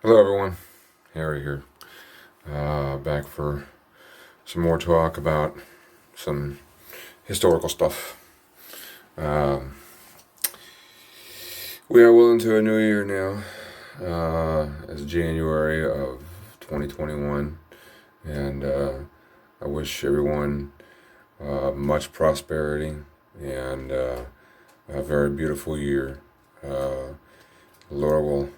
Hello, everyone. Harry here. Back for some more talk about some historical stuff. Um, we are well into a new year now. It's January of 2021, and I wish everyone much prosperity and a very beautiful year. The Lord will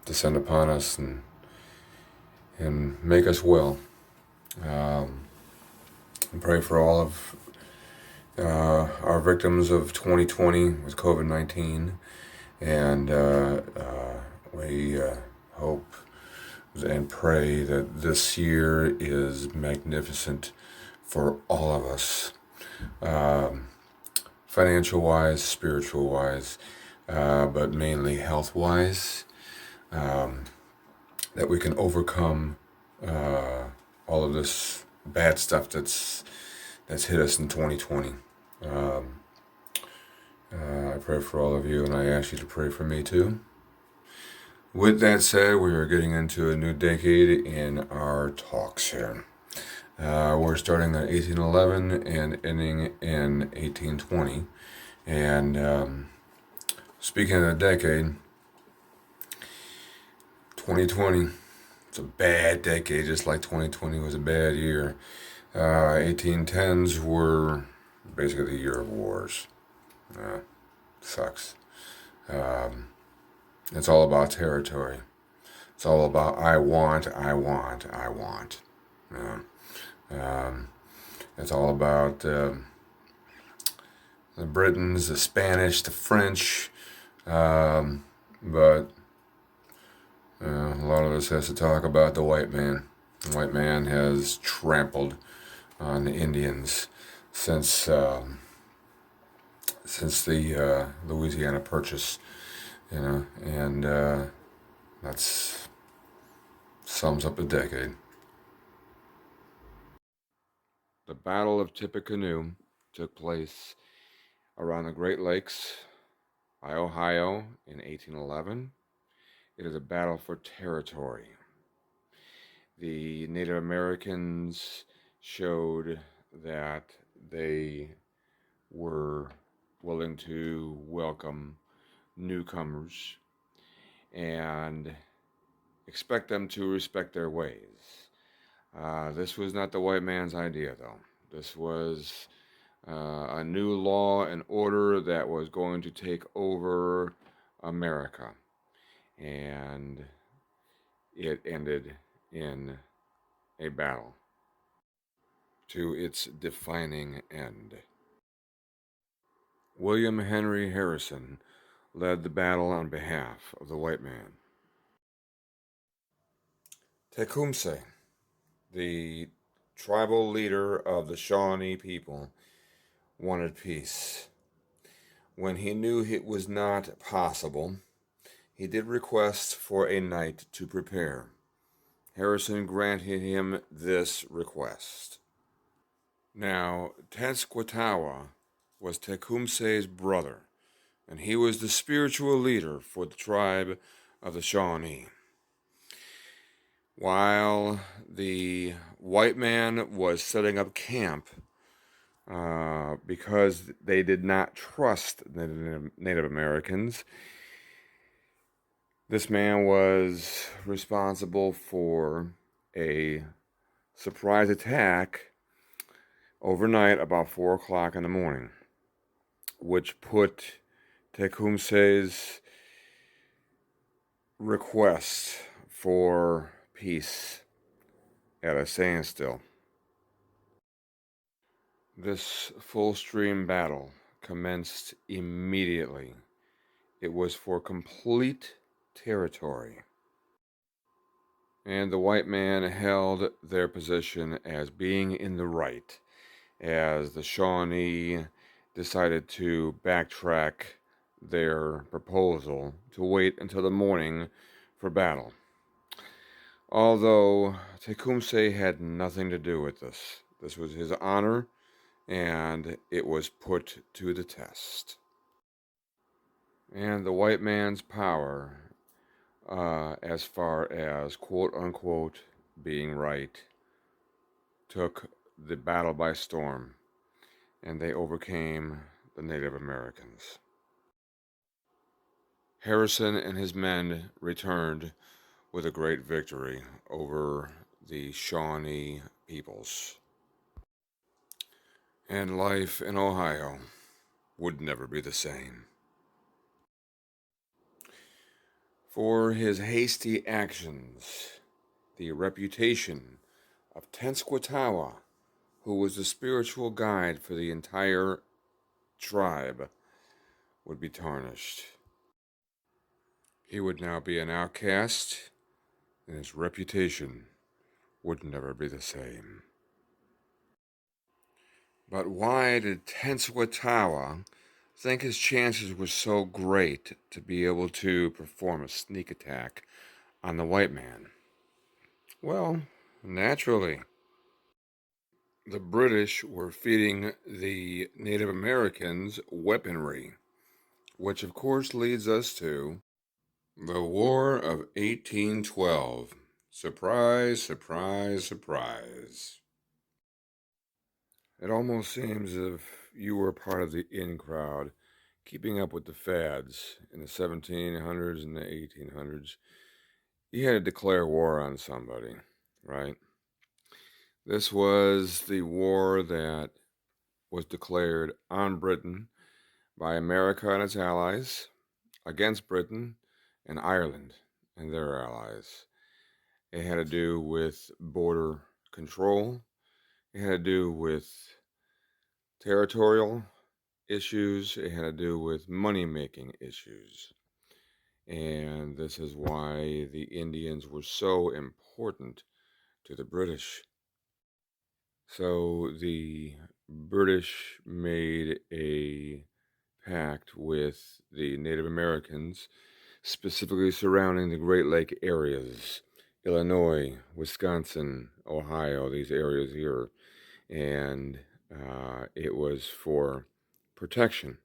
descend upon us and make us well. Um, and pray for all of our victims of 2020 with COVID 19. And we hope and pray that this year is magnificent for all of us, um, financial wise, spiritual wise, but mainly health wise, um, that we can overcome all of this bad stuff that's hit us in 2020. Um, I pray for all of you, and I ask you to pray for me too. With that said, we are getting into a new decade in our talks here. We're starting at 1811 and ending in 1820. And speaking of the decade, 2020, it's a bad decade, just like 2020 was a bad year. 1810s were basically the year of wars. Uh, Sucks. Um, it's all about territory. It's all about I want, I want, I want. Uh, um, it's all about the Britons, the Spanish, the French. But a lot of us has to talk about the white man. The white man has trampled on the Indians since since the Louisiana Purchase, and that's sums up the decade. The Battle of Tippecanoe took place around the Great Lakes by Ohio in 1811. It is a battle for territory. The Native Americans showed that they were willing to welcome newcomers and expect them to respect their ways. This was not the white man's idea, though. This was a new law and order that was going to take over America. And it ended in a battle to its defining end. William Henry Harrison led the battle on behalf of the white man. Tecumseh, the tribal leader of the Shawnee people, wanted peace. When he knew it was not possible, he did request for a night to prepare. Harrison granted him this request. Now, Tenskwatawa was Tecumseh's brother, and he was the spiritual leader for the tribe of the Shawnee. While the white man was setting up camp because they did not trust the Native Americans, this man was responsible for a surprise attack overnight about 4 o'clock in the morning, which put Tecumseh's request for peace at a standstill. This full stream battle commenced immediately. It was for complete territory. And the white man held their position as being in the right, as the Shawnee decided to backtrack their proposal to wait until the morning for battle. Although Tecumseh had nothing to do with this. This was his honor, and it was put to the test. And the white man's power as far as quote unquote being right, took the battle by storm, and they overcame the Native Americans. Harrison and his men returned with a great victory over the Shawnee peoples. And life in Ohio would never be the same. For his hasty actions, the reputation of Tenskwatawa, who was the spiritual guide for the entire tribe, would be tarnished. He would now be an outcast, and his reputation would never be the same. But why did Tenskwatawa think his chances were so great to be able to perform a sneak attack on the white man? Well, naturally. The British were feeding the Native Americans weaponry, which of course leads us to the War of 1812. Surprise, surprise, surprise. It almost seems as if you were part of the in crowd, keeping up with the fads in the 1700s and the 1800s. You had to declare war on somebody, right? This was the war that was declared on Britain by America and its allies against Britain and Ireland and their allies. It had to do with border control. It had to do with territorial issues. It had to do with money making issues. And this is why the Indians were so important to the British. So the British made a pact with the Native Americans, specifically surrounding the Great Lake areas, Illinois, Wisconsin, Ohio, these areas here. And it was for protection.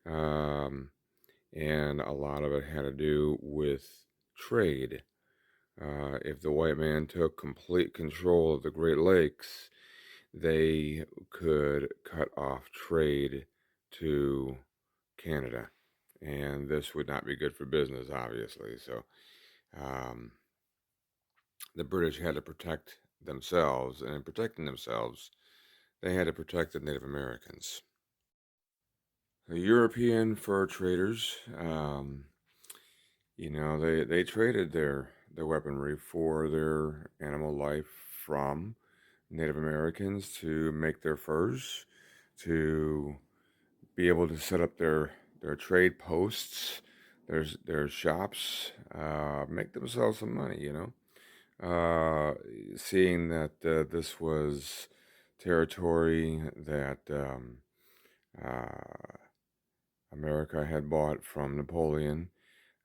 And a lot of it had to do with trade. If the white man took complete control of the Great Lakes, they could cut off trade to Canada. And this would not be good for business, obviously. So um, the British had to protect themselves. And in protecting themselves, they had to protect the Native Americans. The European fur traders, they traded their weaponry for their animal life from Native Americans to make their furs, to be able to set up their trade posts, their shops, make themselves some money, seeing that this was territory that uh, America had bought from Napoleon.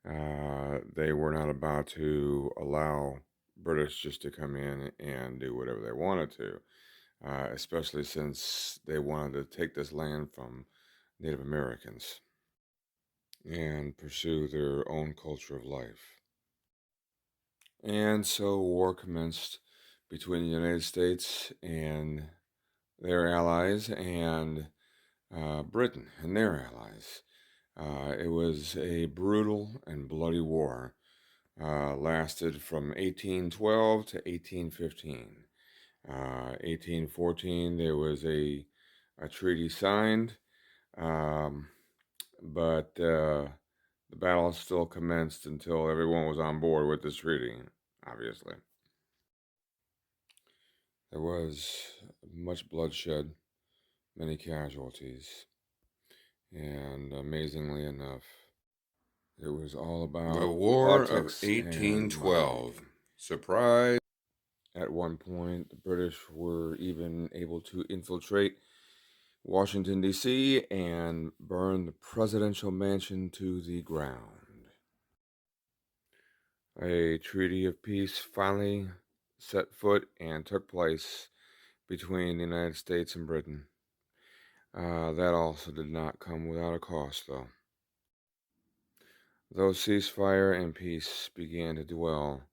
They were not about to allow British just to come in and do whatever they wanted to, especially since they wanted to take this land from Native Americans and pursue their own culture of life. And so war commenced between the United States and their allies and Britain and their allies. It was a brutal and bloody war. Lasted from 1812 to 1815. 1814, there was a treaty signed, um, but the battle still commenced until everyone was on board with this treaty, obviously. There was much bloodshed, many casualties, and amazingly enough, it was all about the War of 1812. Surprise! At one point, the British were even able to infiltrate Washington, D.C., and burn the presidential mansion to the ground. A treaty of peace finally set foot and took place between the United States and Britain. That also did not come without a cost, though. Though ceasefire and peace began to dwell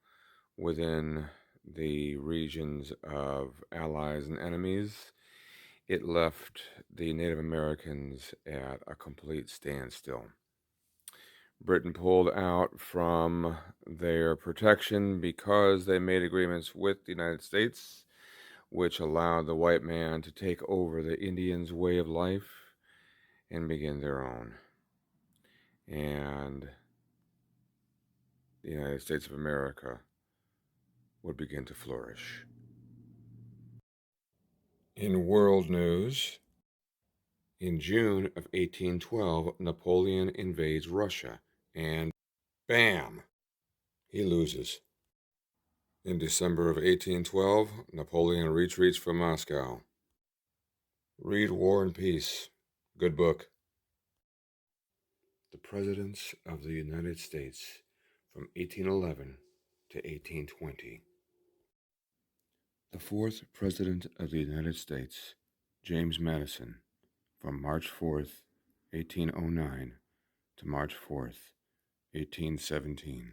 within the regions of allies and enemies, it left the Native Americans at a complete standstill. Britain pulled out from their protection because they made agreements with the United States, which allowed the white man to take over the Indians' way of life and begin their own. And the United States of America would begin to flourish. In world news, in June of 1812, Napoleon invades Russia, and bam, he loses. In December of 1812, Napoleon retreats from Moscow. Read War and Peace. Good book. The Presidents of the United States from 1811 to 1820. The fourth President of the United States, James Madison, from March 4th, 1809 to March 4th, 1817.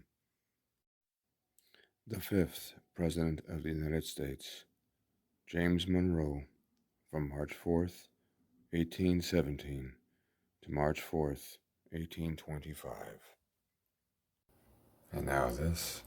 The fifth President of the United States, James Monroe, from March 4th, 1817 to March 4th, 1825. And now this